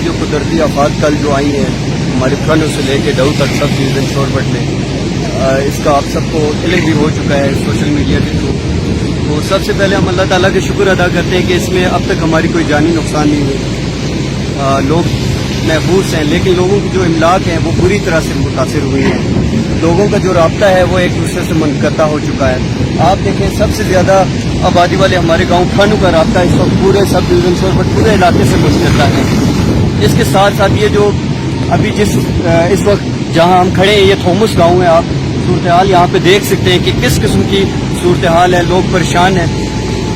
یہ جو قدرتی آفات کل جو آئی ہیں ہمارے فن سے لے کے ڈاؤ تک سب ڈویژن شوربٹ میں، اس کا آپ سب کو علم بھی ہو چکا ہے سوشل میڈیا کے تھرو. تو سب سے پہلے ہم اللہ تعالیٰ کے شکر ادا کرتے ہیں کہ اس میں اب تک ہماری کوئی جانی نقصان نہیں ہوئی. لوگ محفوظ ہیں، لیکن لوگوں کی جو املاک ہیں وہ بری طرح سے متاثر ہوئی ہیں. لوگوں کا جو رابطہ ہے وہ ایک دوسرے سے منقطع ہو چکا ہے. آپ دیکھیں سب سے زیادہ آبادی والے ہمارے گاؤں کھانو کا رابطہ اس وقت پورے سب ڈویژن شوربٹ پورے علاقے سے منقطع ہے. اس کے ساتھ ساتھ یہ جو ابھی اس وقت جہاں ہم کھڑے ہیں یہ تھومس گاؤں ہے. آپ صورتحال یہاں پہ دیکھ سکتے ہیں کہ کس قسم کی صورتحال ہے. لوگ پریشان ہیں،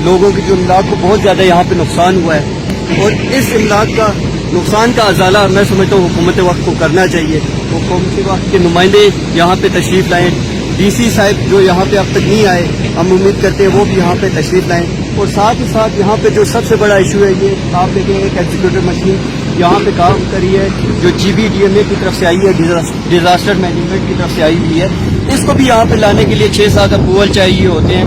لوگوں کی جو املاک کو بہت زیادہ یہاں پہ نقصان ہوا ہے، اور اس املاک کا نقصان کا ازالہ میں سمجھتا ہوں حکومت وقت کو کرنا چاہیے. حکومت وقت کے نمائندے یہاں پہ تشریف لائیں. ڈی سی صاحب جو یہاں پہ اب تک نہیں آئے، ہم امید کرتے ہیں وہ بھی یہاں پہ تشریف لائیں. اور ساتھ ہی ساتھ یہاں پہ جو سب سے بڑا ایشو ہے یہ آپ دیکھیں ایک ایگزیکیوٹو مشین یہاں پہ کام کری ہے جو GBDMA کی طرف سے آئی ہے، ڈیزاسٹر مینجمنٹ کی طرف سے آئی ہوئی ہے. اس کو بھی یہاں پہ لانے کے لیے 6-7 اپروول چاہیے ہوتے ہیں.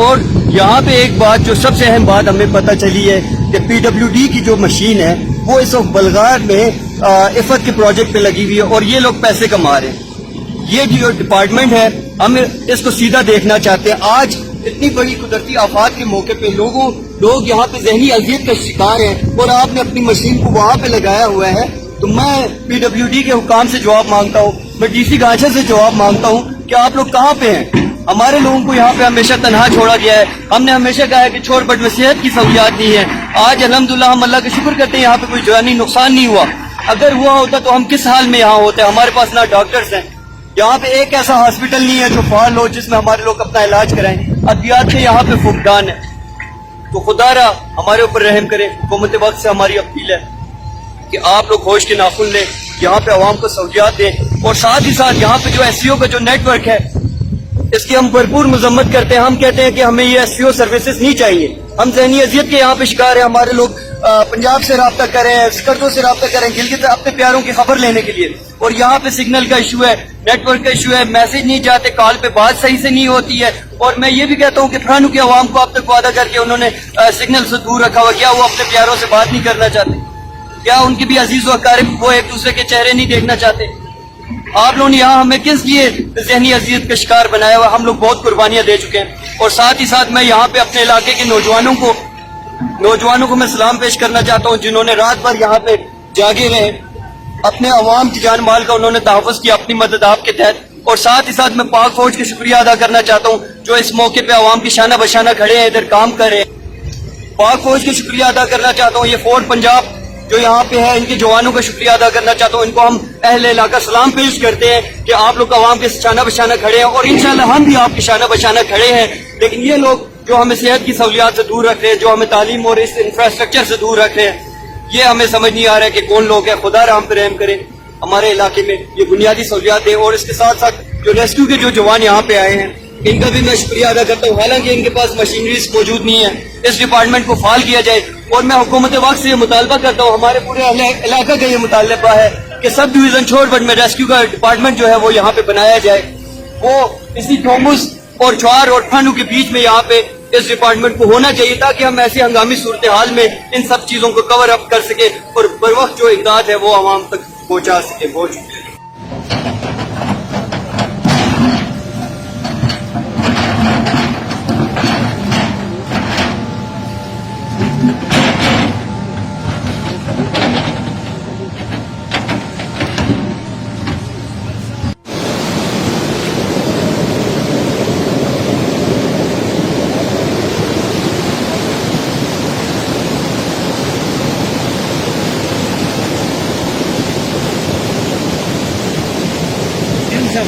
اور یہاں پہ ایک بات جو سب سے اہم بات ہمیں پتہ چلی ہے کہ PWD کی جو مشین ہے وہ اس وقت بلغار میں عفت کے پروجیکٹ پہ لگی ہوئی ہے اور یہ لوگ پیسے کما رہے ہیں. یہ جو ڈپارٹمنٹ ہے ہم اس کو سیدھا دیکھنا چاہتے ہیں. آج اتنی بڑی قدرتی آفات کے موقع پہ لوگ یہاں پہ ذہنی اذیت کا شکار ہیں اور آپ نے اپنی مشین کو وہاں پہ لگایا ہوا ہے. تو میں PWD کے حکام سے جواب مانگتا ہوں، میں DC گانچھا سے جواب مانگتا ہوں کہ آپ لوگ کہاں پہ ہیں؟ ہمارے لوگوں کو یہاں پہ ہمیشہ تنہا چھوڑا گیا ہے. ہم نے ہمیشہ کہا ہے کہ شوربٹ میں صحت کی سہولیات نہیں ہے. آج الحمدللہ ہم اللہ کا شکر کرتے ہیں یہاں پہ کوئی جانی نقصان نہیں ہوا. اگر ہوا ہوتا تو ہم کس حال میں یہاں ہوتے؟ ہمارے پاس نہ ڈاکٹرز ہیں، یہاں پہ ایک ایسا ہاسپٹل نہیں ہے جو فعال ہو جس میں ہمارے لوگ اپنا علاج کرائیں. ادویات کے یہاں پہ فقدان ہے. تو خدا را ہمارے اوپر رحم کرے. حکومت وقت سے ہماری اپیل ہے کہ آپ لوگ ہوش کے ناخن لیں، یہاں پہ عوام کو سہولیات دیں. اور ساتھ ہی ساتھ یہاں پہ جو SCO کا جو نیٹ ورک ہے اس کی ہم بھرپور مذمت کرتے ہیں. ہم کہتے ہیں کہ ہمیں یہ SCO سروسز نہیں چاہیے. ہم ذہنی اذیت کے یہاں پہ شکار ہیں. ہمارے لوگ پنجاب سے رابطہ کر رہے ہیں، سکردو سے رابطہ کر رہے ہیں گلگت سے اپنے پیاروں کی خبر لینے کے لیے. اور یہاں پہ سگنل کا ایشو ہے، نیٹ ورک کا ایشو ہے، میسج نہیں جاتے، کال پہ بات صحیح سے نہیں ہوتی ہے. اور میں یہ بھی کہتا ہوں کہ فرانو کے عوام کو اب تک وعدہ کر کے انہوں نے سگنل سے دور رکھا ہوا. کیا وہ اپنے پیاروں سے بات نہیں کرنا چاہتے؟ کیا ان کی بھی عزیز و اقارب وہ ایک دوسرے کے چہرے نہیں دیکھنا چاہتے؟ آپ لوگوں نے یہاں ہمیں کس لیے ذہنی اذیت کا شکار بنایا ہوا؟ ہم لوگ بہت قربانیاں دے چکے ہیں. اور ساتھ ہی ساتھ میں یہاں پہ اپنے علاقے کے نوجوانوں کو میں سلام پیش کرنا چاہتا ہوں جنہوں نے رات بھر یہاں پہ جاگے رہے، اپنے عوام کی جان مال کا انہوں نے تحفظ کیا اپنی مدد آپ کے تحت. اور ساتھ ہی ساتھ میں پاک فوج کا شکریہ ادا کرنا چاہتا ہوں جو اس موقع پہ عوام کی شانہ بشانہ کھڑے ہیں، ادھر کام کر رہے ہیں. پاک فوج کا شکریہ ادا کرنا چاہتا ہوں. یہ فورٹ پنجاب جو یہاں پہ ہے ان کے جوانوں کا شکریہ ادا کرنا چاہتا ہوں. ان کو ہم اہل علاقہ سلام پیش کرتے ہیں کہ آپ لوگ عوام کے شانہ بشانہ کھڑے ہیں اور انشاءاللہ ہم بھی آپ کے شانہ بشانہ کھڑے ہیں. لیکن یہ لوگ جو ہمیں صحت کی سہولیات سے دور رکھ رہے ہیں، جو ہمیں تعلیم اور اس انفراسٹرکچر سے دور رکھ رہے ہیں، یہ ہمیں سمجھ نہیں آ رہا ہے کہ کون لوگ ہیں. خدا رحم پہ رحم کرے، ہمارے علاقے میں یہ بنیادی سہولیات دے. اور اس کے ساتھ ساتھ جو ریسکیو کے جو جوان یہاں پہ آئے ہیں ان کا بھی میں شکریہ ادا کرتا ہوں. حالانکہ ان کے پاس مشینریز موجود نہیں ہے، اس ڈپارٹمنٹ کو فعال کیا جائے. اور میں حکومت وقت سے یہ مطالبہ کرتا ہوں، ہمارے پورے علاقہ کا یہ مطالبہ ہے کہ سب ڈویژن شوربٹ میں ریسکیو کا ڈپارٹمنٹ جو ہے وہ یہاں پہ بنایا جائے. وہ اسی ٹھومس اور چوار اور پھانو کے بیچ میں یہاں پہ اس ڈپارٹمنٹ کو ہونا چاہیے تاکہ ہم ایسی ہنگامی صورتحال میں ان سب چیزوں کو کور اپ کر سکیں اور بر وقت جو امداد ہے وہ عوام تک پہنچا سکیں. بہت شکریہ.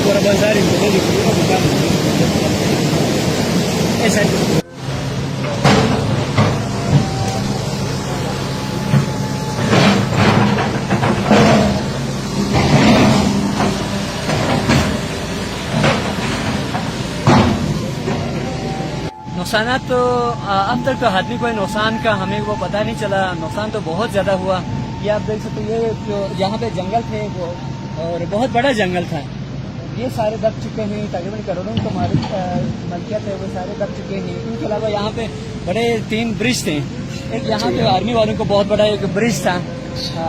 Fuera bazar y todo exacto. نقصانات تو اب تک تو حتمی کوئی نقصان کا ہمیں وہ پتہ نہیں چلا. نقصان تو بہت زیادہ ہوا. یہ آپ دیکھ سکتے یہ جو یہاں پہ جنگل تھے وہ اور بہت بڑا جنگل تھا، یہ سارے دب چکے ہیں. تقریباً کروڑوں کا ملکیت ہے وہ سارے دب چکے ہیں. ان کے علاوہ یہاں پہ بڑے 3 برج تھے. ایک یہاں پہ آرمی والوں کو بہت بڑا ایک برج تھا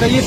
23